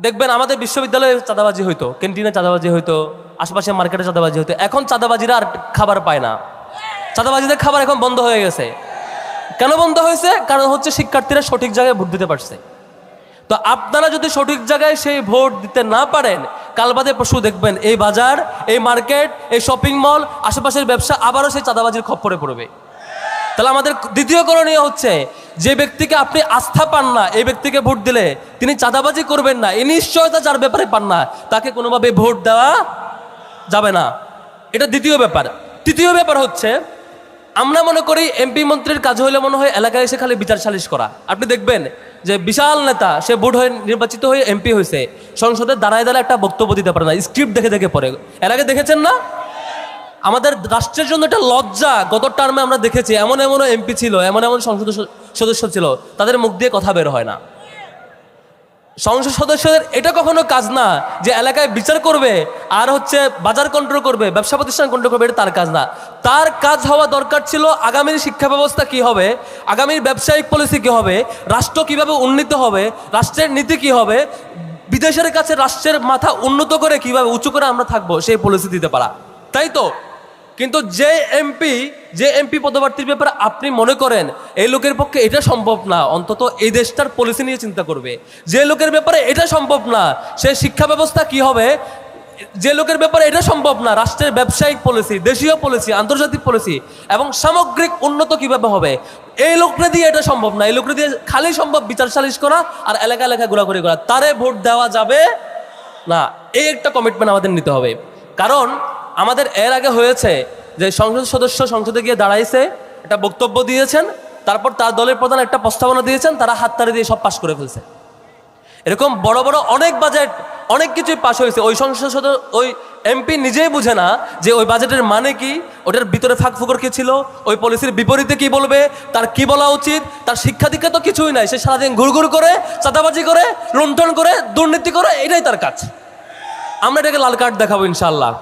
দেখবেন আমাদের বিশ্ববিদ্যালয়ে চাঁদাবাজি হইতো, ক্যান্টিনে চাঁদাবাজি হইতো, আশেপাশে মার্কেটে চাঁদাবাজি হইতো। এখন চাঁদাবাজিরা আর খাবার পায় না, চাঁদাবাজিদের খাবার এখন বন্ধ হয়ে গেছে। কেন বন্ধ হয়েছে? কারণ হচ্ছে শিক্ষার্থীরা সঠিক জায়গায় ভোট দিতে পারছে। তো আপনারা যদি সঠিক জায়গায় সেই ভোট দিতে না পারেন, কাল বাদে পরশু দেখবেন এই বাজার, এই মার্কেট, এই শপিং মল, আশেপাশের ব্যবসা আবারও সেই চাঁদাবাজির খপ্পরে পড়বে। তাহলে আমাদের দ্বিতীয় করণীয় হচ্ছে, যে ব্যক্তিকে আপনি আস্থা পান না, এই ব্যক্তিকে ভোট দিলে তিনি চাঁদাবাজি করবেন না, এই নিশ্চয়তা যার ব্যাপারে পান না, তাকে কোনোভাবে ভোট দেওয়া যাবে না। এটা দ্বিতীয় ব্যাপার। তৃতীয় ব্যাপার হচ্ছে, আমরা মনে করি এমপি মন্ত্রীর কাজ হইলে মনে হয় এলাকায় এসে খালি বিচার সালিশ করা। আপনি দেখবেন যে বিশাল নেতা, সে ভোট হয়ে নির্বাচিত হয়ে এমপি হয়েছে, সংসদে দাঁড়ায় দাঁড়ায় একটা বক্তব্য দিতে পারে না, স্ক্রিপ্ট দেখে দেখে পড়ে। এর আগে দেখেছেন না? আমাদের রাষ্ট্রের জন্য এটা লজ্জা। গত টার্মে আমরা দেখেছি এমন এমন এমপি ছিল, এমন এমন সংসদ সদস্য ছিল, তাদের মুখ দিয়ে কথা বের হয় না। সংসদ সদস্যদের এটা কখনো কাজ না যে এলাকায় বিচার করবে আর হচ্ছে বাজার কন্ট্রোল করবে, ব্যবসা প্রতিষ্ঠান কন্ট্রোল করবে, এটা তার কাজ না। তার কাজ হওয়া দরকার ছিল আগামীর শিক্ষা ব্যবস্থা কি হবে, আগামীর ব্যবসায়িক পলিসি কি হবে, রাষ্ট্র কিভাবে উন্নীত হবে, রাষ্ট্রের নীতি কি হবে, বিদেশের কাছে রাষ্ট্রের মাথা উন্নত করে কিভাবে উঁচু করে আমরা থাকবো, সেই পলিসি দিতে পারা, তাই তো? কিন্তু যে এমপি পদপ্রার্থীর ব্যাপারে আপনি মনে করেন এই লোকের পক্ষে এটা সম্ভব না, অন্তত এই দেশটার পলিসি নিয়ে চিন্তা করবে। যে লোকের ব্যাপারে এটা সম্ভব না, সে শিক্ষা ব্যবস্থা কি হবে, যে লোকের ব্যাপারে এটা সম্ভব না, রাষ্ট্রের ব্যবসায়িক পলিসি, দেশীয় পলিসি, আন্তর্জাতিক পলিসি এবং সামগ্রিক উন্নত কিভাবে হবে, এই লোকটা দিয়ে এটা সম্ভব না। এই লোকটা দিয়ে খালি সম্ভব বিচার সালিশ করা আর এলাকা এলাকা ঘোরাঘুরি করা। তারে ভোট দেওয়া যাবে না। এই একটা কমিটমেন্ট আমাদের নিতে হবে। কারণ আমাদের এর আগে হয়েছে যে সংসদ সদস্য সংসদে গিয়ে দাঁড়াইছে, একটা বক্তব্য দিয়েছেন, তারপর তার দলের প্রধান একটা প্রস্তাবনা দিয়েছেন, তারা হাততালি দিয়ে সব পাশ করে ফেলছে। এরকম বড় বড় অনেক বাজেট, অনেক কিছুই পাশ হয়েছে। ওই সংসদ সদস্য, ওই এমপি নিজেই বুঝে না যে ওই বাজেটের মানে কি, ওটার ভিতরে ফাঁক ফুকর কি ছিল, ওই পলিসির বিপরীতে কি বলবে, তার কি বলা উচিত, তার শিক্ষা দীক্ষা তো কিছুই নাই। সে সারাদিন ঘুরঘুর করে, চাঁদাবাজি করে, লুণ্ঠন করে, দুর্নীতি করে, এটাই তার কাজ। আমরা এটাকে লাল কার্ড দেখাবো ইনশাল্লাহ।